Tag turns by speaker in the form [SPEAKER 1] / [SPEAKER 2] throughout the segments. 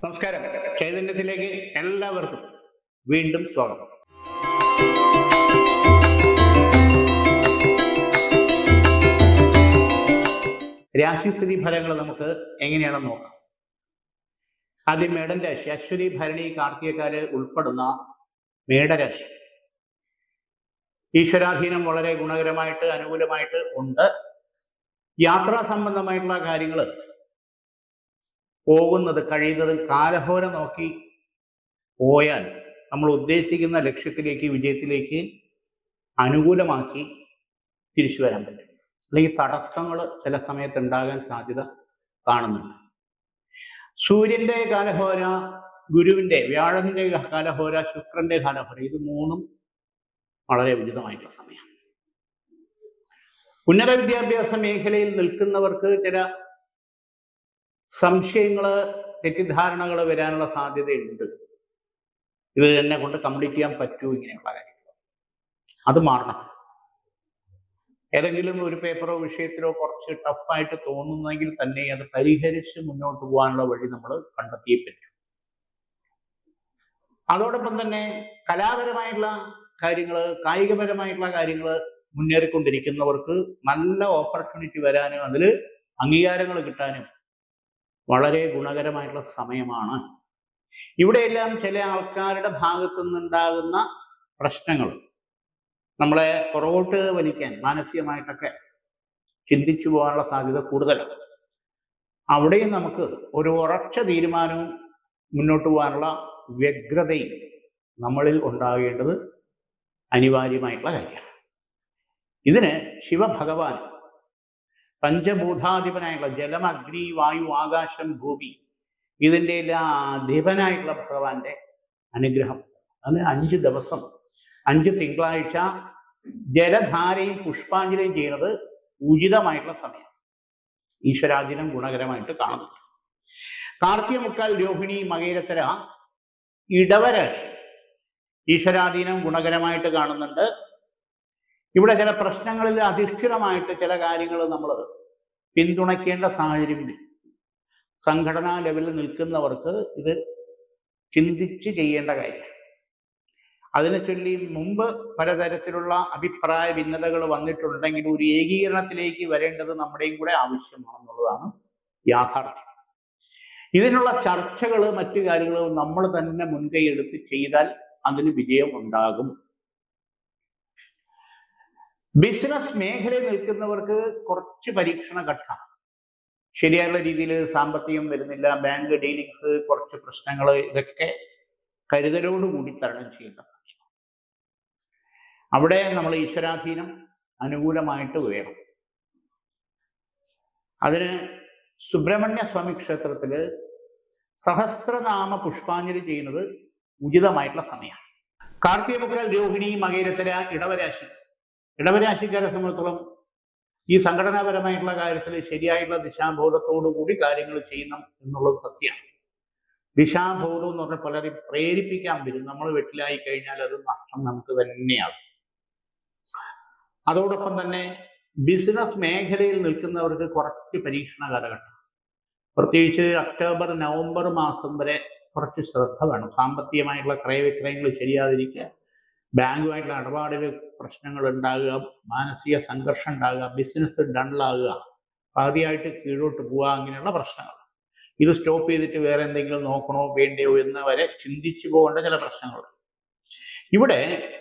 [SPEAKER 1] നമസ്കാരം. ചൈതന്യത്തിലേക്ക് എല്ലാവർക്കും വീണ്ടും സ്വാഗതം. രാശിസ്ഥിതി ഫലങ്ങൾ നമുക്ക് എങ്ങനെയാണെന്ന് നോക്കാം. ആദ്യം മേടൻ രാശി. അശ്വതി, ഭരണി, കാർത്തികക്കാര് ഉൾപ്പെടുന്ന മേടരാശി. ഈശ്വരാധീനം വളരെ ഗുണകരമായിട്ട് അനുകൂലമായിട്ട് ഉണ്ട്. യാത്രാ സംബന്ധമായിട്ടുള്ള കാര്യങ്ങൾ കഴിയുന്നതും കാലഹോര നോക്കി പോയാൽ നമ്മൾ ഉദ്ദേശിക്കുന്ന ലക്ഷ്യത്തിലേക്ക്, വിജയത്തിലേക്ക് അനുകൂലമാക്കി തിരിച്ചു വരാൻ പറ്റും. അല്ലെങ്കിൽ തടസ്സങ്ങൾ ചില സമയത്ത് ഉണ്ടാകാൻ സാധ്യത കാണുന്നുണ്ട്. സൂര്യന്റെ കാലഹോര, ഗുരുവിന്റെ, വ്യാഴന്റെ കാലഹോര, ശുക്രന്റെ കാലഹോര, ഇത് മൂന്നും വളരെ ഉചിതമായിട്ടുള്ള സമയമാണ്. ഉന്നത വിദ്യാഭ്യാസ മേഖലയിൽ നിൽക്കുന്നവർക്ക് ചില സംശയങ്ങള്, തെറ്റിദ്ധാരണകൾ വരാനുള്ള സാധ്യതയുണ്ട്. ഇത് എന്നെ കൊണ്ട് കംപ്ലീറ്റ് ചെയ്യാൻ പറ്റൂ, ഇങ്ങനെയുള്ള കാര്യങ്ങൾ അത് മാറണം. ഏതെങ്കിലും ഒരു പേപ്പറോ വിഷയത്തിലോ കുറച്ച് ടഫായിട്ട് തോന്നുന്നെങ്കിൽ തന്നെ അത് പരിഹരിച്ച് മുന്നോട്ട് പോകാനുള്ള വഴി നമ്മൾ കണ്ടെത്തിയേ പറ്റൂ. അതോടൊപ്പം തന്നെ കലാപരമായിട്ടുള്ള കാര്യങ്ങൾ, കായികപരമായിട്ടുള്ള കാര്യങ്ങൾ മുന്നേറിക്കൊണ്ടിരിക്കുന്നവർക്ക് നല്ല ഓപ്പർച്യൂണിറ്റി വരാനും അതിൽ അംഗീകാരങ്ങൾ കിട്ടാനും വളരെ ഗുണകരമായിട്ടുള്ള സമയമാണ്. ഇവിടെയെല്ലാം ചില ആൾക്കാരുടെ ഭാഗത്തു നിന്നുണ്ടാകുന്ന പ്രശ്നങ്ങൾ നമ്മളെ പുറകോട്ട് വലിക്കാൻ, മാനസികമായിട്ടൊക്കെ ചിന്തിച്ചു പോകാനുള്ള സാധ്യത കൂടുതലാണ്. അവിടെയും നമുക്ക് ഒരു ഉറച്ച തീരുമാനവും മുന്നോട്ട് പോകാനുള്ള വ്യഗ്രതയും നമ്മളിൽ ഉണ്ടാകേണ്ടത് അനിവാര്യമായിട്ടുള്ള കാര്യമാണ്. ഇതിന് ശിവഭഗവാൻ, പഞ്ചഭൂതാധിപനായിട്ടുള്ള ജലം, അഗ്നി, വായു, ആകാശം, ഭൂമി, ഇതിൻ്റെ എല്ലാം അധിപനായിട്ടുള്ള ഭഗവാന്റെ അനുഗ്രഹം, അതിന് 5 ദിവസം 5 തിങ്കളാഴ്ച ജലധാരയും പുഷ്പാഞ്ജലിയും ചെയ്യുന്നത് ഉചിതമായിട്ടുള്ള സമയം. ഈശ്വരാധീനം ഗുണകരമായിട്ട് കാണുന്നുണ്ട്. കാർത്തിക മുക്കാൽ, രോഹിണി, മകേരത്തര, ഇടവരാശി. ഈശ്വരാധീനം ഗുണകരമായിട്ട് കാണുന്നുണ്ട്. ഇവിടെ ചില പ്രശ്നങ്ങളിൽ അധിഷ്ഠിതമായിട്ട് ചില കാര്യങ്ങൾ നമ്മൾ പിന്തുണയ്ക്കേണ്ട സാഹചര്യം വരും. സംഘടനാ ലെവലിൽ നിൽക്കുന്നവർക്ക് ഇത് ചിന്തിച്ച് ചെയ്യേണ്ട കാര്യം. അതിനെ ചൊല്ലി മുമ്പ് പലതരത്തിലുള്ള അഭിപ്രായ ഭിന്നതകൾ വന്നിട്ടുണ്ടെങ്കിൽ ഒരു ഏകീകരണത്തിലേക്ക് വരേണ്ടത് നമ്മുടെയും കൂടെ ആവശ്യമാണെന്നുള്ളതാണ് യാഥാർത്ഥ്യം. ഇതിനുള്ള ചർച്ചകൾ, മറ്റു കാര്യങ്ങൾ നമ്മൾ തന്നെ മുൻകൈ എടുത്ത് ചെയ്താൽ അതിന് വിജയം ഉണ്ടാകും. ബിസിനസ് മേഖലയിൽ നിൽക്കുന്നവർക്ക് കുറച്ച് പരീക്ഷണ ഘട്ടം. ശരിയായുള്ള രീതിയിൽ സാമ്പത്തികം വരുന്നില്ല, ബാങ്ക് ഡീലിങ്സ്, കുറച്ച് പ്രശ്നങ്ങൾ, ഇതൊക്കെ കരുതലോടുകൂടി തരണം ചെയ്യേണ്ട സമയം. അവിടെ നമ്മൾ ഈശ്വരാധീനം അനുകൂലമായിട്ട് വേണം. അതിന് സുബ്രഹ്മണ്യ സ്വാമി ക്ഷേത്രത്തിൽ സഹസ്രനാമ പുഷ്പാഞ്ജലി ചെയ്യുന്നത് ഉചിതമായിട്ടുള്ള സമയമാണ്. കാർത്തിക മുക്കാൽ, രോഹിണി, മകേരത്തര, ഇടവരാശി. ഇടവരാശിക്കാരെ സംബന്ധിച്ചിടത്തോളം ഈ സംഘടനാപരമായിട്ടുള്ള കാര്യത്തിൽ ശരിയായിട്ടുള്ള ദിശാബോധത്തോടു കൂടി കാര്യങ്ങൾ ചെയ്യണം എന്നുള്ളത് സത്യമാണ്. ദിശാബോധം എന്ന് പറഞ്ഞാൽ പലരെയും പ്രേരിപ്പിക്കാൻ വരും. നമ്മൾ വെട്ടിലായി കഴിഞ്ഞാൽ അത് നഷ്ടം നമുക്ക് തന്നെയാകും. അതോടൊപ്പം തന്നെ ബിസിനസ് മേഖലയിൽ നിൽക്കുന്നവർക്ക് കുറച്ച് പരീക്ഷണ കാലഘട്ടം, പ്രത്യേകിച്ച് ഒക്ടോബർ, നവംബർ മാസം വരെ കുറച്ച് ശ്രദ്ധ വേണം. സാമ്പത്തികമായിട്ടുള്ള ക്രയവിക്രയങ്ങൾ ശരിയാതിരിക്കുക, ബാങ്കുമായിട്ടുള്ള ഇടപാടിൽ പ്രശ്നങ്ങൾ ഉണ്ടാകുക, മാനസിക സംഘർഷം ഉണ്ടാകുക, ബിസിനസ് ഡള്ളാകുക, പാതിയായിട്ട് കീഴോട്ട് പോവുക, അങ്ങനെയുള്ള പ്രശ്നങ്ങൾ. ഇത് സ്റ്റോപ്പ് ചെയ്തിട്ട് വേറെ എന്തെങ്കിലും നോക്കണോ വേണ്ടയോ എന്ന് വരെ ചിന്തിച്ചു പോകേണ്ട ചില പ്രശ്നങ്ങൾ. ഇവിടെ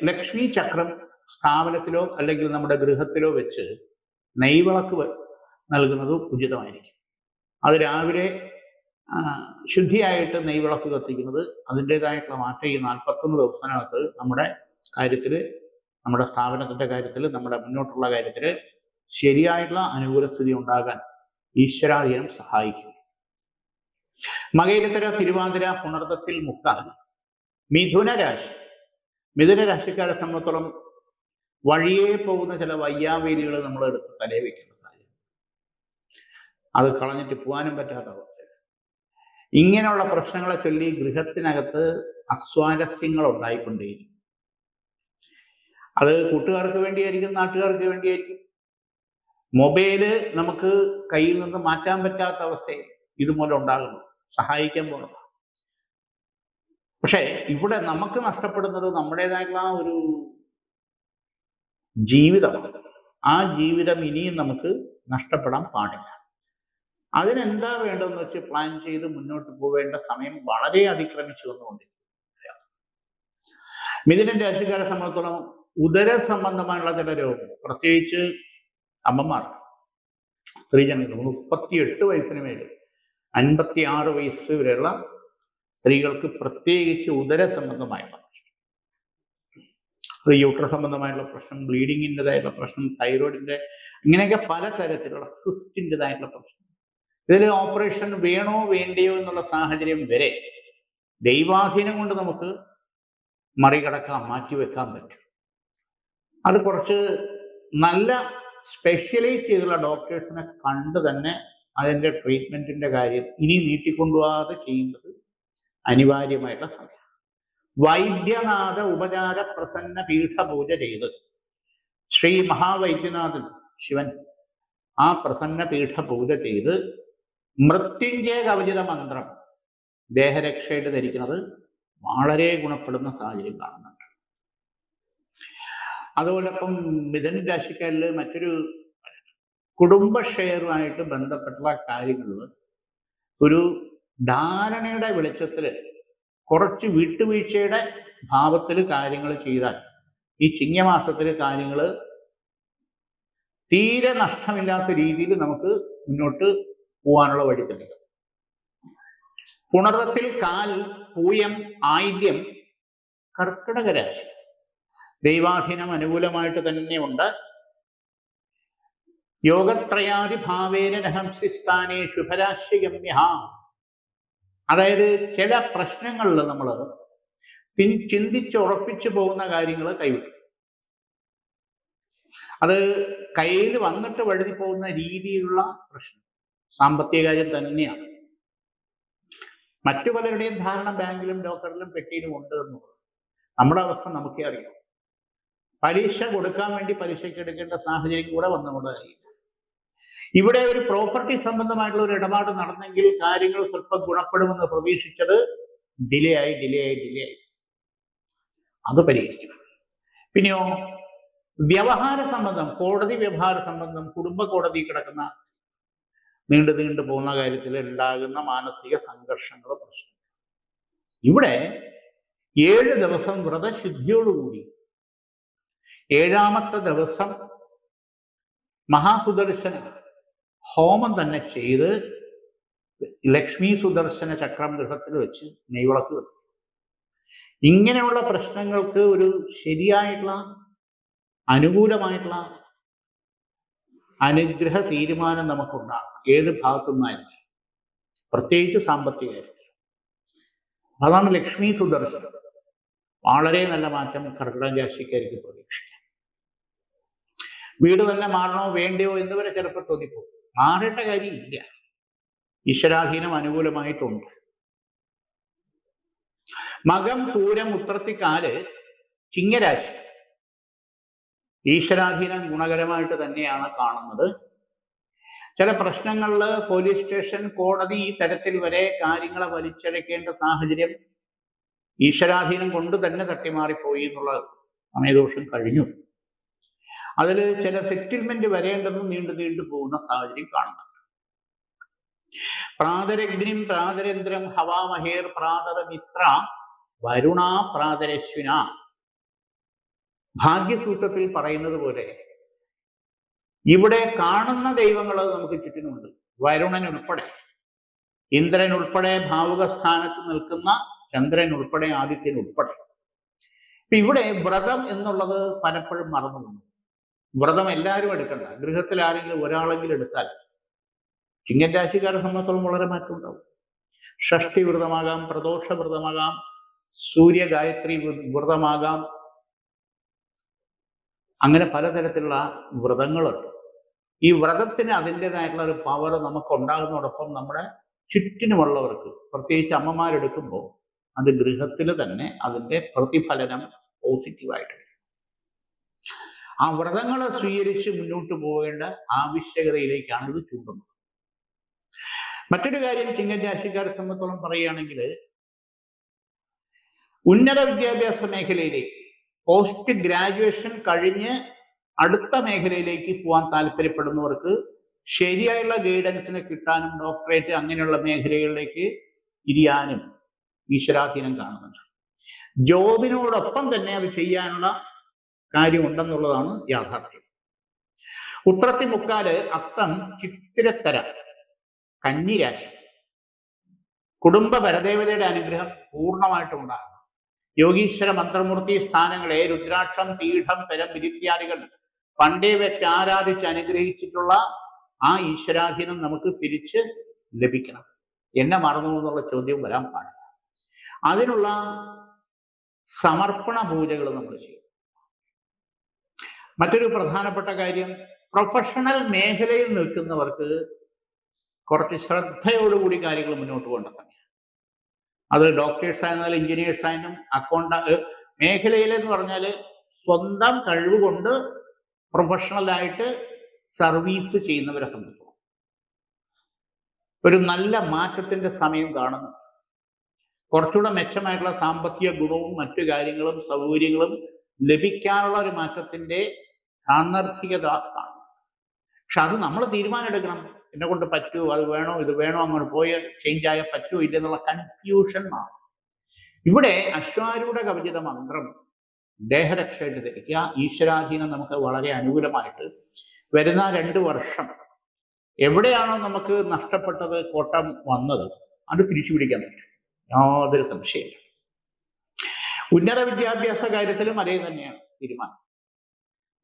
[SPEAKER 1] ലക്ഷ്മി ചക്രം സ്ഥാപനത്തിലോ അല്ലെങ്കിൽ നമ്മുടെ ഗൃഹത്തിലോ വെച്ച് നെയ്വിളക്ക് നൽകുന്നത് ഉചിതമായിരിക്കും. അത് രാവിലെ ശുദ്ധിയായിട്ട് നെയ്വിളക്ക് കത്തിക്കുന്നത് അതിൻ്റെതായിട്ടുള്ള മാറ്റം ഈ 41 ദിവസത്തിനകത്ത് നമ്മുടെ കാര്യത്തിൽ, നമ്മുടെ സ്ഥാപനത്തിൻ്റെ കാര്യത്തിൽ, നമ്മുടെ മുന്നോട്ടുള്ള കാര്യത്തിൽ ശരിയായിട്ടുള്ള അനുകൂല സ്ഥിതി ഉണ്ടാകാൻ ഈശ്വരാധീനം സഹായിക്കും. മകയിരത്തര, തിരുവാതിര, പുണർത്തത്തിൽ മുക്കാൽ, മിഥുന രാശി. മിഥുന രാശിക്കാരെ സംബന്ധിച്ചോളം വഴിയേ പോകുന്ന ചില വയ്യാവേലികൾ നമ്മൾ എടുത്ത് തലേ വയ്ക്കേണ്ട കാര്യം, അത് കളഞ്ഞിട്ട് പോകാനും പറ്റാത്ത അവസ്ഥ. ഇങ്ങനെയുള്ള പ്രശ്നങ്ങളെ ചൊല്ലി ഗൃഹത്തിനകത്ത് അസ്വാരസ്യങ്ങൾ ഉണ്ടായിക്കൊണ്ടേയിരിക്കും. അത് കൂട്ടുകാർക്ക് വേണ്ടിയായിരിക്കും, നാട്ടുകാർക്ക് വേണ്ടിയായിരിക്കും. മൊബൈല് നമുക്ക് കയ്യിൽ നിന്ന് മാറ്റാൻ പറ്റാത്ത അവസ്ഥ ഇതുമൂലം ഉണ്ടാകുന്നു. സഹായിക്കാൻ പോകുന്നത് പക്ഷേ ഇവിടെ നമുക്ക് നഷ്ടപ്പെടുന്നത് നമ്മുടേതായിട്ടുള്ള ഒരു ജീവിതമാണ്. ആ ജീവിതം ഇനിയും നമുക്ക് നഷ്ടപ്പെടാൻ പാടില്ല. അതിനെന്താ വേണ്ടതെന്ന് വെച്ച് പ്ലാൻ ചെയ്ത് മുന്നോട്ട് പോവേണ്ട സമയം വളരെ അതിക്രമിച്ചു വന്നുകൊണ്ടിരിക്കുകയാണ്. മിഥുനൻ രാശിക്കാരെ സംബന്ധിച്ചിടത്തോളം ഉദര സംബന്ധമായുള്ള ചില രോഗങ്ങൾ, പ്രത്യേകിച്ച് അമ്മമാർ, സ്ത്രീജനങ്ങൾ 38 വയസ്സിന് മേൽ 56 വയസ്സ് വരെയുള്ള സ്ത്രീകൾക്ക് പ്രത്യേകിച്ച് ഉദര സംബന്ധമായിട്ടുള്ള യൂട്രസ് സംബന്ധമായിട്ടുള്ള പ്രശ്നം, ബ്ലീഡിങ്ങിൻ്റെതായിട്ടുള്ള പ്രശ്നം, തൈറോയിഡിന്റെ, ഇങ്ങനെയൊക്കെ പലതരത്തിലുള്ള സിസ്റ്റിൻ്റെതായിട്ടുള്ള പ്രശ്നം, ഇതിൽ ഓപ്പറേഷൻ വേണോ വേണ്ടയോ എന്നുള്ള സാഹചര്യം വരെ ദൈവാധീനം കൊണ്ട് നമുക്ക് മറികടക്കാൻ, മാറ്റിവെക്കാൻ പറ്റും. അത് കുറച്ച് നല്ല സ്പെഷ്യലൈസ് ചെയ്തുള്ള ഡോക്ടേഴ്സിനെ കണ്ട് തന്നെ അതിൻ്റെ ട്രീറ്റ്മെന്റിന്റെ കാര്യം ഇനി നീട്ടിക്കൊണ്ടുപോകാതെ ചെയ്യുന്നത് അനിവാര്യമായിട്ടുള്ള സമയം. വൈദ്യനാഥ ഉപചാര പ്രസന്ന പീഠപൂജ ചെയ്ത് ശ്രീ മഹാവൈദ്യനാഥൻ ശിവൻ ആ പ്രസന്ന പീഠ പൂജ ചെയ്ത് മൃത്യുഞ്ജയ കവചിത മന്ത്രം ദേഹരക്ഷയായിട്ട് ധരിക്കുന്നത് വളരെ ഗുണപ്പെടുന്ന സാഹചര്യം കാണുന്നുണ്ട്. അതോടൊപ്പം മിഥുന രാശിക്കാരിൽ മറ്റൊരു കുടുംബ ഷെയറുമായിട്ട് ബന്ധപ്പെട്ടുള്ള കാര്യങ്ങളിൽ ഒരു ധാരണയുടെ വെളിച്ചത്തിൽ കുറച്ച് വിട്ടുവീഴ്ചയുടെ ഭാവത്തിൽ കാര്യങ്ങൾ ചെയ്താൽ ഈ ചിങ്ങമാസത്തിൽ കാര്യങ്ങൾ തീരെ നഷ്ടമില്ലാത്ത രീതിയിൽ നമുക്ക് മുന്നോട്ട് പോകാനുള്ള വഴി തെളിയും. പുണർതത്തിൽ കാൽ, പൂയം, ആയില്യം, കർക്കിടക രാശി ദൈവാധീനം അനുകൂലമായിട്ട് തന്നെ ഉണ്ട്. യോഗത്രയാദി ഭാവേന രഹംസിസ്ഥാനേ ശുഭരാശിഗമ്യ. അതായത് ചില പ്രശ്നങ്ങളിൽ നമ്മൾ ചിന്തിച്ചുറപ്പിച്ചു പോകുന്ന കാര്യങ്ങൾ കൈവിട്ടു. അത് കയ്യിൽ വന്നിട്ട് വഴുതി പോകുന്ന രീതിയിലുള്ള പ്രശ്നം സാമ്പത്തിക കാര്യം തന്നെയാണ്. മറ്റു പലരുടെയും ധാരണ ബാങ്കിലും ലോക്കറിലും പെട്ടിയിലും ഉണ്ട് എന്നുള്ളത്. നമ്മുടെ അവസ്ഥ നമുക്കേ അറിയാം. പലിശ കൊടുക്കാൻ വേണ്ടി പലിശയ്ക്ക് എടുക്കേണ്ട സാഹചര്യം കൂടെ വന്നുകൊണ്ടായില്ല. ഇവിടെ ഒരു പ്രോപ്പർട്ടി സംബന്ധമായിട്ടുള്ള ഒരു ഇടപാട് നടന്നെങ്കിൽ കാര്യങ്ങൾ സ്വല്പം ഗുണപ്പെടുമെന്ന് പ്രതീക്ഷിച്ചത് ഡിലേ ആയി. അത് പരിഹരിക്കണം. പിന്നെയോ വ്യവഹാര സംബന്ധം, കോടതി വ്യവഹാര സംബന്ധം, കുടുംബ കോടതി കിടക്കുന്ന നീണ്ടു പോകുന്ന കാര്യത്തിൽ ഉണ്ടാകുന്ന മാനസിക സംഘർഷങ്ങളും പ്രശ്നം. ഇവിടെ 7 ദിവസം വ്രതശുദ്ധിയോടുകൂടി 7ാമത്തെ ദിവസം മഹാസുദർശന ഹോമം തന്നെ ചെയ്ത് ലക്ഷ്മി സുദർശന ചക്രം ഗൃഹത്തിൽ വെച്ച് നെയ്വിളക്ക് വെക്കും. ഇങ്ങനെയുള്ള പ്രശ്നങ്ങൾക്ക് ഒരു ശരിയായിട്ടുള്ള അനുകൂലമായിട്ടുള്ള അനുഗ്രഹ തീരുമാനം നമുക്കുണ്ടാകും. ഏത് ഭാഗത്തുനിന്നായിരുന്നു, പ്രത്യേകിച്ച് സാമ്പത്തിക കാര്യത്തിൽ. അതാണ് ലക്ഷ്മി സുദർശനം. വളരെ നല്ല മാറ്റം കർക്കിടക രാശിക്കാർക്ക് പ്രതീക്ഷിക്കാം. വീട് തന്നെ മാറണോ വേണ്ടയോ എന്നിവരെ ചിലപ്പോൾ തോന്നിപ്പോകും. മാറേണ്ട കാര്യമില്ല, ഈശ്വരാധീനം അനുകൂലമായിട്ടുണ്ട്. മകം, പൂരം, ഉത്രത്തിക്കാല്, ചിങ്ങരാശി ഈശ്വരാധീനം ഗുണകരമായിട്ട് തന്നെയാണ് കാണുന്നത്. ചില പ്രശ്നങ്ങളിൽ പോലീസ് സ്റ്റേഷൻ, കോടതി, ഈ തരത്തിൽ വരെ കാര്യങ്ങളെ വലിച്ചഴക്കേണ്ട സാഹചര്യം ഈശ്വരാധീനം കൊണ്ട് തന്നെ തട്ടിമാറിപ്പോയി എന്നുള്ള സമയദോഷം കഴിഞ്ഞു. അതിൽ ചില സെറ്റിൽമെന്റ് വരേണ്ടത് നീണ്ടു പോകുന്ന സാഹചര്യം കാണുന്നുണ്ട്. പ്രാതരഗ്നിം പ്രാതരേന്ദ്രം ഹവാമഹേർ പ്രാതരമിത്ര വരുണ പ്രാതരശ്വിന. ഭാഗ്യസൂത്രത്തിൽ പറയുന്നത് പോലെ ഇവിടെ കാണുന്ന ദൈവങ്ങൾ നമുക്ക് ചുറ്റിനുമുണ്ട്. വരുണൻ ഉൾപ്പെടെ, ഇന്ദ്രൻ ഉൾപ്പെടെ, ഭാവുക സ്ഥാനത്ത് നിൽക്കുന്ന ചന്ദ്രൻ ഉൾപ്പെടെ, ആദിത്യൻ ഉൾപ്പെടെ. ഇപ്പൊ ഇവിടെ വ്രതം എന്നുള്ളത് പലപ്പോഴും മറന്നു പോകുന്നു. വ്രതം എല്ലാവരും എടുക്കണ്ട, ഗൃഹത്തിൽ ആരെങ്കിലും ഒരാളെങ്കിലും എടുത്താൽ ചിങ്ങൻ രാശിക്കാരെ സംബന്ധിച്ചോളം വളരെ മാറ്റം ഉണ്ടാവും. ഷഷ്ടി വ്രതമാകാം, പ്രദോഷ വ്രതമാകാം, സൂര്യഗായത്രി വ്രതമാകാം, അങ്ങനെ പലതരത്തിലുള്ള വ്രതങ്ങളുണ്ട്. ഈ വ്രതത്തിന് അതിൻ്റെതായിട്ടുള്ള ഒരു പവർ നമുക്ക് ഉണ്ടാകുന്നതോടൊപ്പം നമ്മുടെ ചുറ്റിനുമുള്ളവർക്ക്, പ്രത്യേകിച്ച് അമ്മമാരെടുക്കുമ്പോൾ അത് ഗൃഹത്തിൽ തന്നെ അതിൻ്റെ പ്രതിഫലനം പോസിറ്റീവായിട്ട്. ആ വ്രതങ്ങളെ സ്വീകരിച്ച് മുന്നോട്ട് പോകേണ്ട ആവശ്യകതയിലേക്കാണ് ഇത് ചൂണ്ടുന്നത്. മറ്റൊരു കാര്യം ചിങ്ങൻ രാശിക്കാരെ സംബന്ധിച്ചോളം പറയുകയാണെങ്കിൽ, ഉന്നത വിദ്യാഭ്യാസ മേഖലയിലേക്ക് പോസ്റ്റ് ഗ്രാജുവേഷൻ കഴിഞ്ഞ് അടുത്ത മേഖലയിലേക്ക് പോകാൻ താല്പര്യപ്പെടുന്നവർക്ക് ശരിയായുള്ള ഗൈഡൻസിന് കിട്ടാനും ഡോക്ടറേറ്റ് അങ്ങനെയുള്ള മേഖലകളിലേക്ക് തിരിയാനും ഈശ്വരാധീനം കാണുന്നുണ്ട്. ജോബിനോടൊപ്പം തന്നെ അത് ചെയ്യാനുള്ള കാര്യമുണ്ടെന്നുള്ളതാണ് യാഥാർത്ഥ്യം. ഉത്രത്തി മുക്കാല് അത്തം ചിത്തിരത്തര കന്നിരാശി. കുടുംബ പരദേവതയുടെ അനുഗ്രഹം പൂർണ്ണമായിട്ടും ഉണ്ടാകും. യോഗീശ്വര മന്ത്രമൂർത്തി സ്ഥാനങ്ങളെ രുദ്രാക്ഷം, പീഠം, പരം വിരിത്യാദികൾ പണ്ടേ വെച്ച് ആരാധിച്ച് അനുഗ്രഹിച്ചിട്ടുള്ള ആ ഈശ്വരാധീനം നമുക്ക് തിരിച്ച് ലഭിക്കണം. എന്നെ മറന്നു എന്നുള്ള ചോദ്യം വരാൻ പാടില്ല. അതിനുള്ള സമർപ്പണ പൂജകൾ നമ്മൾ ചെയ്യും. മറ്റൊരു പ്രധാനപ്പെട്ട കാര്യം, പ്രൊഫഷണൽ മേഖലയിൽ നിൽക്കുന്നവർക്ക് കുറച്ച് ശ്രദ്ധയോടുകൂടി കാര്യങ്ങൾ മുന്നോട്ട് പോകേണ്ട സമയം. അത് ഡോക്ടേഴ്സ് ആയിരുന്നാലും എഞ്ചിനീയേഴ്സ് ആയാലും മേഖലയിലെന്ന് പറഞ്ഞാൽ സ്വന്തം കഴിവ് കൊണ്ട് പ്രൊഫഷണലായിട്ട് സർവീസ് ചെയ്യുന്നവരെ സംബന്ധിച്ചു ഒരു നല്ല മാറ്റത്തിന്റെ സമയം കാണുന്നു. കുറച്ചുകൂടെ മെച്ചമായിട്ടുള്ള സാമ്പത്തിക ഗുണവും മറ്റു കാര്യങ്ങളും സൗകര്യങ്ങളും ലഭിക്കാനുള്ള ഒരു മാറ്റത്തിന്റെ സാന്ദർഭികത കാണും. പക്ഷെ അത് നമ്മൾ തീരുമാനം എടുക്കണം. എന്നെ കൊണ്ട് പറ്റുമോ, അത് വേണോ, ഇത് വേണോ, അങ്ങോട്ട് പോയി ചേഞ്ച് ആയാൽ പറ്റുമോ ഇല്ലെന്നുള്ള കൺഫ്യൂഷൻ മാറും. ഇവിടെ അശ്വാരൂഢ കവചിത മന്ത്രം ദേഹരക്ഷയായിട്ട് ധരിക്കുക. ഈശ്വരാധീനം നമുക്ക് വളരെ അനുകൂലമായിട്ട് വരുന്ന 2 വർഷം എവിടെയാണോ നമുക്ക് നഷ്ടപ്പെട്ടത്, കോട്ടം വന്നത്, അത് തിരിച്ചു പിടിക്കാൻ പറ്റും. യാതൊരു സംശയമില്ല. ഉന്നത വിദ്യാഭ്യാസ കാര്യത്തിലും അതേ തന്നെയാണ് തീരുമാനം.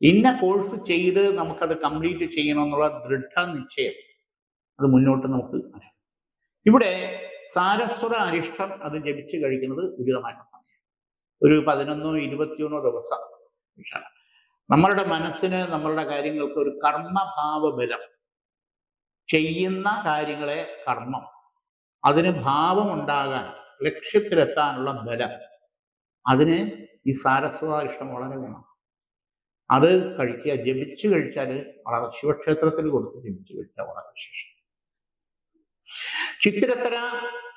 [SPEAKER 1] ഇന്ന കോഴ്സ് ചെയ്ത് നമുക്കത് കംപ്ലീറ്റ് ചെയ്യണമെന്നുള്ള ദൃഢനിശ്ചയം അത് മുന്നോട്ട് നമുക്ക് അറിയാം. ഇവിടെ സാരസ്വത അരിഷ്ടം അത് ജപിച്ച് കഴിക്കുന്നത് ഉചിതമായിട്ടുള്ള സമയം. ഒരു 11-21 ദിവസം നമ്മളുടെ മനസ്സിന് നമ്മളുടെ കാര്യങ്ങൾക്ക് ഒരു കർമ്മഭാവ ബലം, ചെയ്യുന്ന കാര്യങ്ങളെ കർമ്മം, അതിന് ഭാവം ഉണ്ടാകാൻ, ലക്ഷ്യത്തിലെത്താനുള്ള ബലം, അതിന് ഈ സാരസ്വതാരിഷ്ടം വളരെ വേണം. അത് കഴിക്കുക. ജപിച്ച് കഴിച്ചാൽ വളരെ, ശിവക്ഷേത്രത്തിൽ കൊടുത്ത് ജപിച്ച് കഴിച്ചാൽ വളരെ വിശേഷം. ചിത്തിരത്തര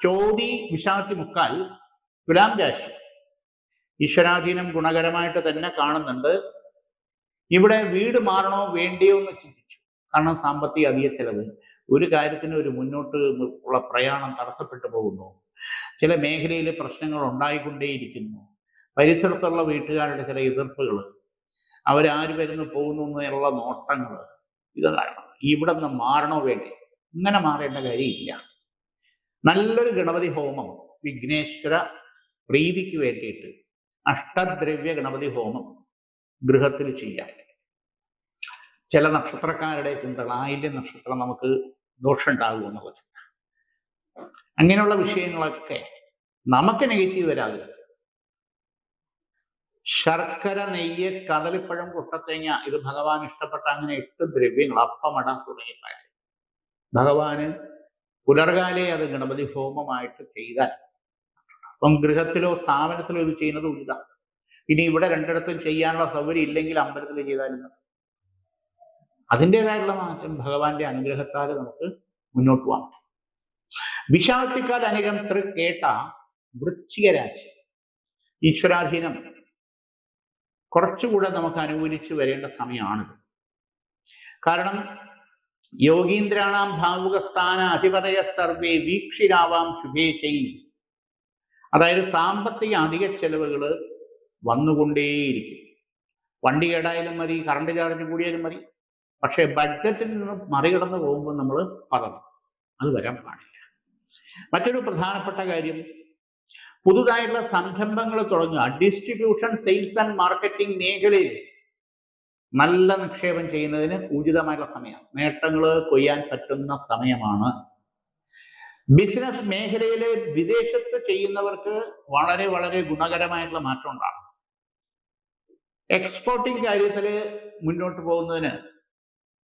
[SPEAKER 1] ചോതി വിശാഖി മുക്കാൽ തുലാം രാശി. ഈശ്വരാധീനം ഗുണകരമായിട്ട് തന്നെ കാണുന്നുണ്ട്. ഇവിടെ വീട് മാറണോ വേണ്ടിയോ എന്ന് ചിന്തിച്ചു. കാരണം സാമ്പത്തിക അധിക ചെലവ്, ഒരു കാര്യത്തിന് ഒരു മുന്നോട്ട് ഉള്ള പ്രയാണം തടസ്സപ്പെട്ടു പോകുന്നു. ചില മേഖലയിൽ പ്രശ്നങ്ങൾ ഉണ്ടായിക്കൊണ്ടേയിരിക്കുന്നു. പരിസരത്തുള്ള വീട്ടുകാരുടെ ചില എതിർപ്പുകൾ, അവരാര് വരുന്നു പോകുന്നു എന്നുള്ള നോട്ടങ്ങൾ, ഇത് കാരണം ഇവിടെ നിന്ന് മാറണോ വേണ്ടി. ഇങ്ങനെ മാറേണ്ട കാര്യമില്ല. നല്ലൊരു ഗണപതി ഹോമം വിഘ്നേശ്വര പ്രീതിക്ക് വേണ്ടിയിട്ട് അഷ്ടദ്രവ്യ ഗണപതി ഹോമം ഗൃഹത്തിൽ ചെയ്യാം. ചില നക്ഷത്രക്കാരുടെ ചിന്തകൾ, ആയില്യ നക്ഷത്രം നമുക്ക് ദോഷം ഉണ്ടാകുമെന്നുള്ള ചിന്ത, അങ്ങനെയുള്ള വിഷയങ്ങളൊക്കെ നമുക്ക് നെഗറ്റീവ് വരാതെ ശർക്കര, നെയ്യ്, കദളിപ്പഴം, കുട്ടത്തേങ്ങ, ഇത് ഭഗവാൻ ഇഷ്ടപ്പെട്ട അങ്ങനെ 8 ദ്രവ്യങ്ങൾ, അപ്പമട തുടങ്ങിയ ഭഗവാന് പുലർകാലെ അത് ഗണപതി ഹോമമായിട്ട് ചെയ്താൽ, അപ്പം ഗൃഹത്തിലോ സ്ഥാപനത്തിലോ ഇത് ചെയ്യുന്നത് ഉചിത. ഇനി ഇവിടെ 2 ചെയ്യാനുള്ള സൗകര്യം ഇല്ലെങ്കിൽ അമ്പലത്തിൽ ചെയ്താലും അതിൻ്റെതായിട്ടുള്ള മാറ്റം ഭഗവാന്റെ അനുഗ്രഹത്താൽ നമുക്ക് മുന്നോട്ട് പോകാം. വിശാഖത്തിക്കാൽ അനേകം കേട്ട വൃശ്ചിക രാശി. ഈശ്വരാധീനം കുറച്ചുകൂടെ നമുക്ക് അനുകൂലിച്ച് വരേണ്ട സമയമാണിത്. കാരണം യോഗീന്ദ്രാണാം ഭാവുകസ്ഥാന അധിപതയ സർവേ വീക്ഷിരാവാം ശുഭേശൈ. അതായത് സാമ്പത്തിക അധിക ചെലവുകൾ വന്നുകൊണ്ടേയിരിക്കും. വണ്ടി കേടായാലും മതി, കറണ്ട് ചാർജ് കൂടിയാലും മതി. പക്ഷെ ബഡ്ജറ്റിൽ നിന്ന് മറികടന്ന് പോകുമ്പോൾ നമ്മൾ പറയണം, അത് വരാൻ പാടില്ല. മറ്റൊരു പ്രധാനപ്പെട്ട കാര്യം, പുതുതായിട്ടുള്ള സംരംഭങ്ങൾ തുടങ്ങുക. ഡിസ്ട്രിബ്യൂഷൻ, സെയിൽസ് ആൻഡ് മാർക്കറ്റിംഗ് മേഖലയിൽ നല്ല നിക്ഷേപം ചെയ്യുന്നതിന് ഉചിതമായിട്ടുള്ള സമയമാണ്. നേട്ടങ്ങൾ കൊയ്യാൻ പറ്റുന്ന സമയമാണ്. ബിസിനസ് മേഖലയിൽ വിദേശത്ത് ചെയ്യുന്നവർക്ക് വളരെ വളരെ ഗുണകരമായിട്ടുള്ള മാറ്റം ഉണ്ടാകും. എക്സ്പോർട്ടിംഗ് കാര്യത്തിൽ മുന്നോട്ട് പോകുന്നതിന്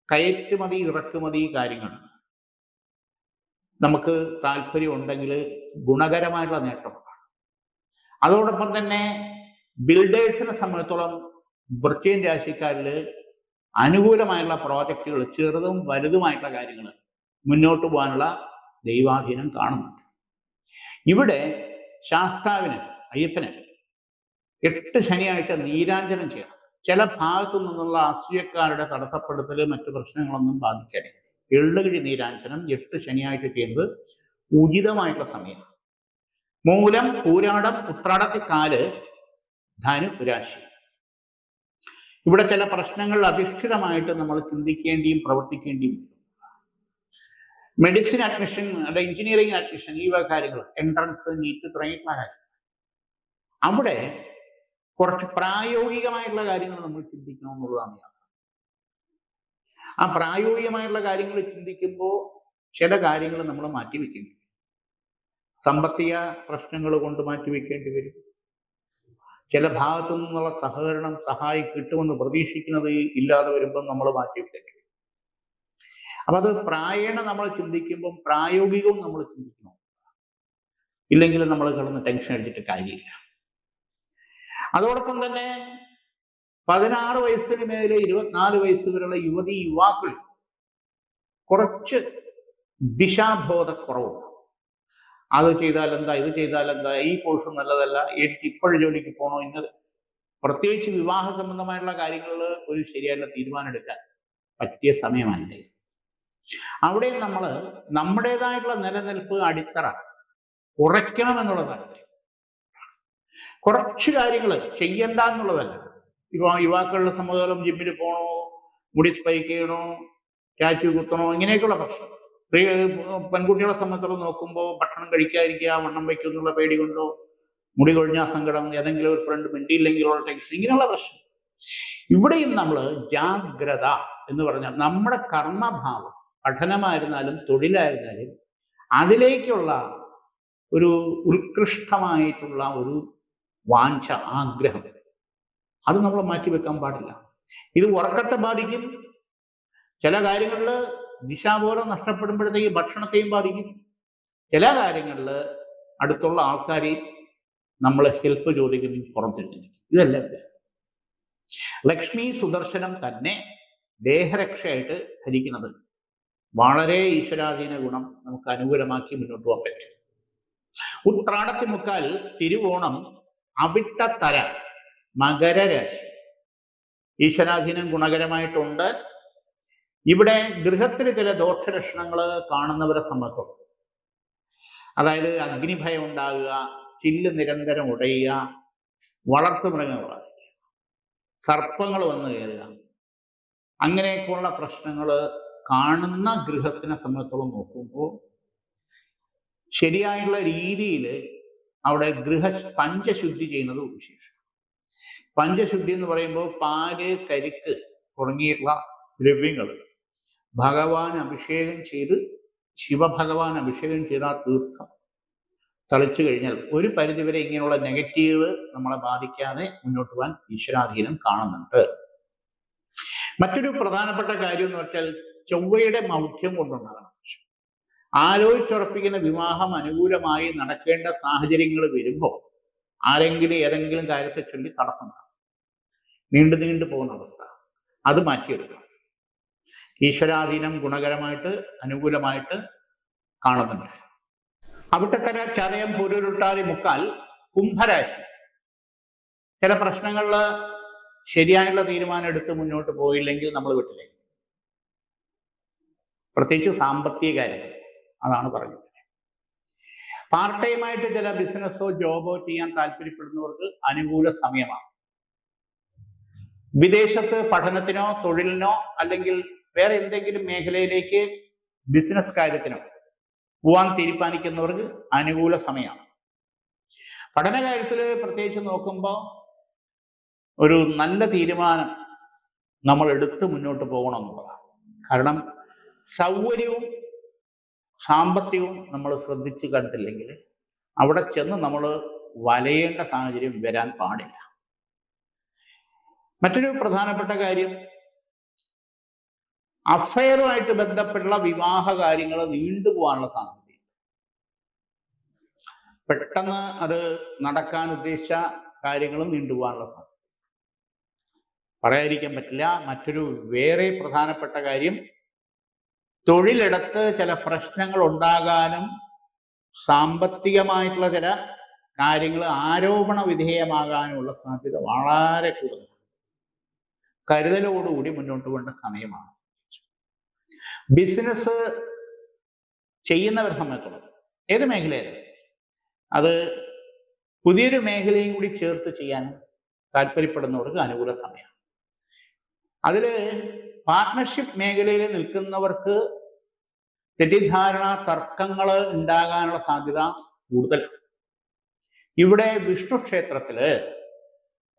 [SPEAKER 1] കയറ്റുമതി ഇറക്കുമതി കാര്യങ്ങൾ നമുക്ക് താല്പര്യം ഉണ്ടെങ്കിൽ ഗുണകരമായിട്ടുള്ള നേട്ടമുണ്ടാകും. അതോടൊപ്പം തന്നെ ബിൽഡേഴ്സിനെ സംബന്ധിച്ചോളം വൃശ്ചിക രാശിക്കാരിൽ അനുകൂലമായുള്ള പ്രോജക്റ്റുകൾ, ചെറുതും വലുതുമായിട്ടുള്ള കാര്യങ്ങൾ മുന്നോട്ട് പോകാനുള്ള ദൈവാധീനം കാണുന്നുണ്ട്. ഇവിടെ ശാസ്താവിന്, അയ്യപ്പന് 8 ശനിയാഴ്ച നീരാഞ്ജനം ചെയ്യണം. ചില ഭാഗത്തു നിന്നുള്ള അസൂയക്കാരുടെ തടസ്സപ്പെടുത്തൽ മറ്റു പ്രശ്നങ്ങളൊന്നും ബാധിക്കാനില്ല. എള്ളുകിഴി നീരാഞ്ജനം 8 ശനിയാഴ്ച ചെയ്യുന്നത് ഉചിതമായിട്ടുള്ള സമയം. മൂലം, പൂരാടം, ഉത്രാടത്തിക്കാല്, ധനു രാശി. ഇവിടെ ചില പ്രശ്നങ്ങൾ അധിഷ്ഠിതമായിട്ട് നമ്മൾ ചിന്തിക്കേണ്ടിയും പ്രവർത്തിക്കേണ്ടിയും വരും. മെഡിസിൻ അഡ്മിഷൻ അല്ല എഞ്ചിനീയറിംഗ് അഡ്മിഷൻ, ഈ വക കാര്യങ്ങൾ, എൻട്രൻസ്, നീറ്റ് തുടങ്ങിയിട്ടുള്ള കാര്യങ്ങൾ, അവിടെ കുറച്ച് പ്രായോഗികമായിട്ടുള്ള കാര്യങ്ങൾ നമ്മൾ ചിന്തിക്കണം എന്നുള്ളതാണ്. ആ പ്രായോഗികമായിട്ടുള്ള കാര്യങ്ങൾ ചിന്തിക്കുമ്പോൾ ചില കാര്യങ്ങൾ നമ്മൾ മാറ്റിവെക്കേണ്ടി വരും. സാമ്പത്തിക പ്രശ്നങ്ങൾ കൊണ്ട് മാറ്റിവെക്കേണ്ടി വരും. ചില ഭാഗത്തു നിന്നുള്ള സഹകരണം, സഹായം കിട്ടുമെന്ന് പ്രതീക്ഷിക്കുന്നത് ഇല്ലാതെ വരുമ്പോൾ നമ്മൾ മാറ്റിവെക്കേണ്ടി വരും. അപ്പൊ അത് പ്രായേണ നമ്മൾ ചിന്തിക്കുമ്പം പ്രായോഗികവും നമ്മൾ ചിന്തിക്കണം. ഇല്ലെങ്കിൽ നമ്മൾ കിടന്ന് ടെൻഷൻ അടിച്ചിട്ട് കാര്യമില്ല. അതോടൊപ്പം തന്നെ 16 വയസ്സിന് മേലെ 24 വയസ്സ് വരെയുള്ള യുവതി യുവാക്കൾ കുറച്ച് ദിശാബോധക്കുറവുണ്ട്. അത് ചെയ്താൽ എന്താ, ഇത് ചെയ്താൽ എന്താ, ഈ കോഴ്സ് നല്ലതല്ല, എനിക്ക് ഇപ്പോഴും ജോലിക്ക് പോകണോ, ഇന്നത്, പ്രത്യേകിച്ച് വിവാഹ സംബന്ധമായിട്ടുള്ള കാര്യങ്ങളിൽ ഒരു ശരിയായിട്ടുള്ള തീരുമാനം എടുക്കാൻ പറ്റിയ സമയമല്ലേ. അവിടെ നമ്മൾ നമ്മുടേതായിട്ടുള്ള നിലനിൽപ്പ് അടിത്തറ കുറയ്ക്കണം എന്നുള്ള താല്പര്യം. കുറച്ച് കാര്യങ്ങൾ ചെയ്യണ്ട എന്നുള്ളതല്ല. യുവാക്കളുടെ സംബന്ധിച്ചിടത്തോളം ജിമ്മിൽ പോകണോ, മുടി സ്പൈക്ക് ചെയ്യണോ, ടാറ്റു കുത്തണോ, ഇങ്ങനെയൊക്കെയുള്ള പ്രശ്നം. പെൺകുട്ടികളെ സംബന്ധിച്ചിടത്തോളം നോക്കുമ്പോൾ ഭക്ഷണം കഴിക്കാതിരിക്കുക, വണ്ണം വയ്ക്കും എന്നുള്ള പേടി കൊണ്ടോ, മുടി കൊഴിഞ്ഞാൽ സങ്കടം, ഏതെങ്കിലും ഒരു ഫ്രണ്ട് മിണ്ടിയില്ലെങ്കിലുള്ള ടെൻഷൻ, ഇങ്ങനെയുള്ള പ്രശ്നം. ഇവിടെയും നമ്മൾ ജാഗ്രത എന്ന് പറഞ്ഞാൽ നമ്മുടെ കർമ്മഭാവം, പഠനമായിരുന്നാലും തൊഴിലായിരുന്നാലും അതിലേക്കുള്ള ഒരു ഉത്കൃഷ്ടമായിട്ടുള്ള ഒരു വാഞ്ച, ആഗ്രഹം, അത് നമ്മൾ മാറ്റിവെക്കാൻ പാടില്ല. ഇത് ഉറക്കത്തെ ബാധിക്കും. ചില കാര്യങ്ങളിൽ ദിശാബോധം നഷ്ടപ്പെടുമ്പോഴത്തേക്ക് ഭക്ഷണത്തെയും ബാധിക്കും. ചില കാര്യങ്ങളിൽ അടുത്തുള്ള ആൾക്കാരെ നമ്മൾ ഹെൽപ്പ് ചോദിക്കുന്നു, പുറത്തിരിക്കുന്നു. ഇതല്ല ലക്ഷ്മി സുദർശനം തന്നെ ദേഹരക്ഷയായിട്ട് ധരിക്കുന്നത് വളരെ ഈശ്വരാധീന ഗുണം നമുക്ക് അനുകൂലമാക്കി മുന്നോട്ട് പോകാൻ പറ്റും. ഉത്രാടത്തിമുക്കാൽ, തിരുവോണം, അവിട്ടത്തര, മകരരാശി ഈശ്വരാധീനം ഗുണകരമായിട്ടുണ്ട്. ഇവിടെ ഗൃഹത്തിൽ ചില ദോഷലക്ഷണങ്ങൾ കാണുന്നവരെ സംബന്ധിച്ചും, അതായത് അഗ്നിഭയം ഉണ്ടാകുക, ചില്ല് നിരന്തരം ഉടയുക, വളർത്തുമൃഗങ്ങൾ, സർപ്പങ്ങൾ വന്നു കയറുക, അങ്ങനെയൊക്കെയുള്ള പ്രശ്നങ്ങൾ കാണുന്ന ഗൃഹത്തിനെ സംബന്ധിച്ചോളം നോക്കുമ്പോൾ ശരിയായുള്ള രീതിയിൽ അവിടെ പഞ്ചശുദ്ധി ചെയ്യുന്നത് വിശേഷം. പഞ്ചശുദ്ധി എന്ന് പറയുമ്പോൾ പാല്, കരിക്ക് തുടങ്ങിയിട്ടുള്ള ദ്രവ്യങ്ങൾ ഭഗവാൻ അഭിഷേകം ചെയ്ത്, ശിവഭഗവാൻ അഭിഷേകം ചെയ്ത തീർത്ഥം തളിച്ചു കഴിഞ്ഞാൽ ഒരു പരിധിവരെ ഇങ്ങനെയുള്ള നെഗറ്റീവ് നമ്മളെ ബാധിക്കാതെ മുന്നോട്ട് പോകാൻ ഈശ്വരാധീനം കാണുന്നുണ്ട്. മറ്റൊരു പ്രധാനപ്പെട്ട കാര്യം എന്ന് വെച്ചാൽ ചൊവ്വയുടെ മൗഢ്യം കൊണ്ടുണ്ടാകണം. ആലോചിച്ചുറപ്പിക്കുന്ന വിവാഹം അനുകൂലമായി നടക്കേണ്ട സാഹചര്യങ്ങൾ വരുമ്പോൾ ആരെങ്കിലും ഏതെങ്കിലും കാര്യത്തെ ചൊല്ലി തടസ്സമാണ്, നീണ്ടു പോകുന്ന അവസ്ഥ, അത് മാറ്റിയെടുക്കണം. ഈശ്വരാധീനം ഗുണകരമായിട്ട് അനുകൂലമായിട്ട് കാണുന്നുണ്ട്. അവിട്ടത്തര, ചതയം, പുരുരുട്ടാതി, മുക്കാൽ, കുംഭരാശി. ചില പ്രശ്നങ്ങളിൽ ശരിയായുള്ള തീരുമാനം എടുത്ത് മുന്നോട്ട് പോയില്ലെങ്കിൽ നമ്മൾ വിട്ടിലേക്ക്, പ്രത്യേകിച്ച് സാമ്പത്തിക കാര്യങ്ങൾ, അതാണ് പറഞ്ഞത്. പാർട്ട് ടൈമായിട്ട് ചില ബിസിനസ്സോ ജോബോ ചെയ്യാൻ താല്പര്യപ്പെടുന്നവർക്ക് അനുകൂല സമയമാണ്. വിദേശത്ത് പഠനത്തിനോ തൊഴിലിനോ അല്ലെങ്കിൽ വേറെ എന്തെങ്കിലും മേഖലയിലേക്ക് ബിസിനസ് കാര്യത്തിനോ പോവാൻ തീരുമാനിക്കുന്നവർക്ക് അനുകൂല സമയമാണ്. പഠന കാര്യത്തിൽ പ്രത്യേകിച്ച് നോക്കുമ്പോൾ ഒരു നല്ല തീരുമാനം നമ്മൾ എടുത്ത് മുന്നോട്ട് പോകണം എന്നുള്ളതാണ്. കാരണം സൗകര്യവും സാമ്പത്തികവും നമ്മൾ ശ്രദ്ധിച്ച് കണ്ടില്ലെങ്കിൽ അവിടെ ചെന്ന് നമ്മൾ വലയേണ്ട സാഹചര്യം വരാൻ പാടില്ല. മറ്റൊരു പ്രധാനപ്പെട്ട കാര്യം, അഫയറുമായിട്ട് ബന്ധപ്പെട്ടുള്ള വിവാഹ കാര്യങ്ങൾ നീണ്ടുപോകാനുള്ള സാധ്യത. പെട്ടെന്ന് അത് നടക്കാൻ ഉദ്ദേശിച്ച കാര്യങ്ങളും നീണ്ടുപോകാനുള്ള സാധ്യത പറയാതിരിക്കാൻ പറ്റില്ല. മറ്റൊരു വേറെ പ്രധാനപ്പെട്ട കാര്യം, തൊഴിലിടത്ത് ചില പ്രശ്നങ്ങൾ ഉണ്ടാകാനും സാമ്പത്തികമായിട്ടുള്ള ചില കാര്യങ്ങൾ ആരോപണ വിധേയമാകാനുള്ള സാധ്യത വളരെ കൂടുതലാണ്. കരുതലോടുകൂടി മുന്നോട്ട് പോകേണ്ട സമയമാണ്. ബിസിനസ് ചെയ്യുന്നവരെ സംബന്ധിച്ചോളം ഏത് മേഖലയിലും അത് പുതിയൊരു മേഖലയും കൂടി ചേർത്ത് ചെയ്യാൻ താല്പര്യപ്പെടുന്നവർക്ക് അനുകൂല സമയമാണ്. അതിൽ പാർട്ട്ണർഷിപ്പ് മേഖലയിൽ നിൽക്കുന്നവർക്ക് തെറ്റിദ്ധാരണ തർക്കങ്ങൾ ഉണ്ടാകാനുള്ള സാധ്യത കൂടുതലാണ്. ഇവിടെ വിഷ്ണു ക്ഷേത്രത്തില്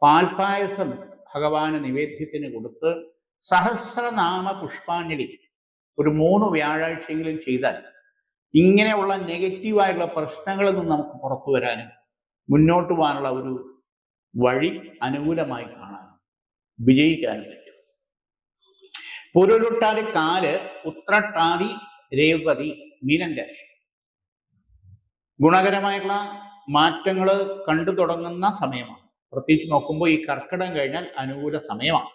[SPEAKER 1] പാൽപായസം ഭഗവാന് നിവേദ്യത്തിന് കൊടുത്ത് സഹസ്രനാമ പുഷ്പാഞ്ജലി ഒരു 3 വ്യാഴാഴ്ചയെങ്കിലും ചെയ്താൽ ഇങ്ങനെയുള്ള നെഗറ്റീവായിട്ടുള്ള പ്രശ്നങ്ങളിൽ നിന്ന് നമുക്ക് പുറത്തു വരാനും മുന്നോട്ട് പോകാനുള്ള ഒരു വഴി അനുകൂലമായി കാണാനും വിജയിക്കാനും പറ്റും. പുരുരുട്ടാതി 4 ഉത്രട്ടാതി രേവതി മീനൻ രാശി ഗുണകരമായിട്ടുള്ള മാറ്റങ്ങൾ കണ്ടു തുടങ്ങുന്ന സമയമാണ്. പ്രത്യേകിച്ച് നോക്കുമ്പോൾ ഈ കർക്കിടകം കഴിഞ്ഞാൽ അനുകൂല സമയമാണ്.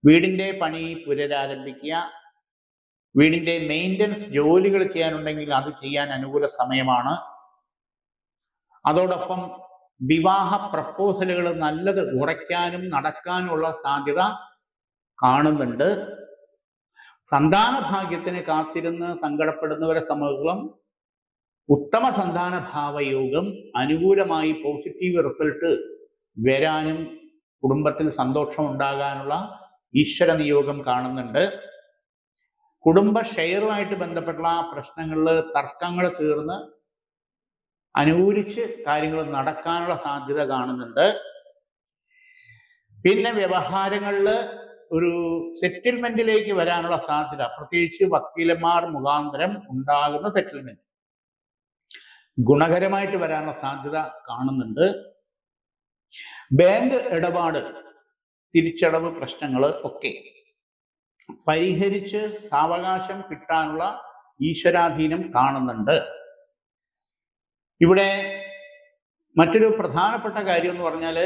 [SPEAKER 1] വീടിന്റെ പണി പുനരാരംഭിക്കുക, വീടിന്റെ മെയിൻ്റനൻസ് ജോലികൾ ചെയ്യാനുണ്ടെങ്കിൽ അത് ചെയ്യാൻ അനുകൂല സമയമാണ്. അതോടൊപ്പം വിവാഹ പ്രപ്പോസലുകൾ നല്ലത് ഉറയ്ക്കാനും നടക്കാനുള്ള സാധ്യത കാണുന്നുണ്ട്. സന്താന ഭാഗ്യത്തിന് കാത്തിരുന്ന് സങ്കടപ്പെടുന്നവരെ സംബന്ധിച്ചിടത്തോളം ഉത്തമ സന്താന ഭാവയോഗം അനുകൂലമായി പോസിറ്റീവ് റിസൾട്ട് വരാനും കുടുംബത്തിൽ സന്തോഷം ഉണ്ടാകാനുള്ള ഈശ്വര നിയോഗം കാണുന്നുണ്ട്. കുടുംബ ഷെയറുമായിട്ട് ബന്ധപ്പെട്ടുള്ള പ്രശ്നങ്ങളിൽ തർക്കങ്ങൾ തീർന്ന് അനുകൂലിച്ച് കാര്യങ്ങൾ നടക്കാനുള്ള സാധ്യത കാണുന്നുണ്ട്. പിന്നെ വ്യവഹാരങ്ങളിൽ ഒരു സെറ്റിൽമെന്റിലേക്ക് വരാനുള്ള സാധ്യത, പ്രത്യേകിച്ച് വക്കീലന്മാർ മുഖാന്തരം ഉണ്ടാകുന്ന സെറ്റിൽമെന്റ് ഗുണകരമായിട്ട് വരാനുള്ള സാധ്യത കാണുന്നുണ്ട്. ബാങ്ക് ഇടപാട് തിരിച്ചടവ് പ്രശ്നങ്ങൾ ഒക്കെ പരിഹരിച്ച് സാവകാശം കിട്ടാനുള്ള ഈശ്വരാധീനം കാണുന്നുണ്ട്. ഇവിടെ മറ്റൊരു പ്രധാനപ്പെട്ട കാര്യം എന്ന് പറഞ്ഞാൽ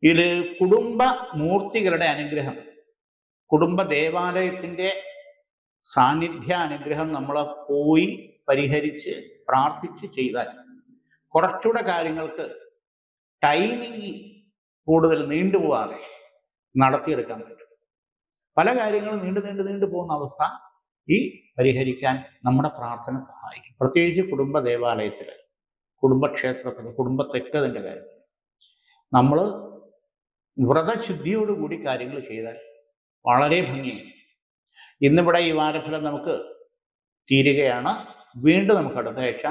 [SPEAKER 1] ഇതിൽ കുടുംബ മൂർത്തികളുടെ അനുഗ്രഹം, കുടുംബ ദേവാലയത്തിന്റെ സാന്നിധ്യ അനുഗ്രഹം നമ്മൾ പോയി പരിഹരിച്ച് പ്രാർത്ഥിച്ച് ചെയ്താൽ കുറച്ചുകൂടെ കാര്യങ്ങൾക്ക് ടൈമിങ് കൂടുതൽ നീണ്ടുപോകാതെ നടത്തിയെടുക്കാൻ പറ്റും. പല കാര്യങ്ങളും നീണ്ടു പോകുന്ന അവസ്ഥ ഈ പരിഹരിക്കാൻ നമ്മുടെ പ്രാർത്ഥന സഹായിക്കും. പ്രത്യേകിച്ച് കുടുംബ ദേവാലയത്തിൽ, കുടുംബക്ഷേത്രത്തിൽ, കുടുംബത്തെക്കതിൻ്റെ കാര്യത്തിൽ നമ്മൾ വ്രതശുദ്ധിയോടുകൂടി കാര്യങ്ങൾ ചെയ്താൽ വളരെ ഭംഗിയായി. ഇന്നിവിടെ ഈ വാരഫലം നമുക്ക് തീരുകയാണ്. വീണ്ടും നമുക്ക് അടുത്ത ആഴ്ച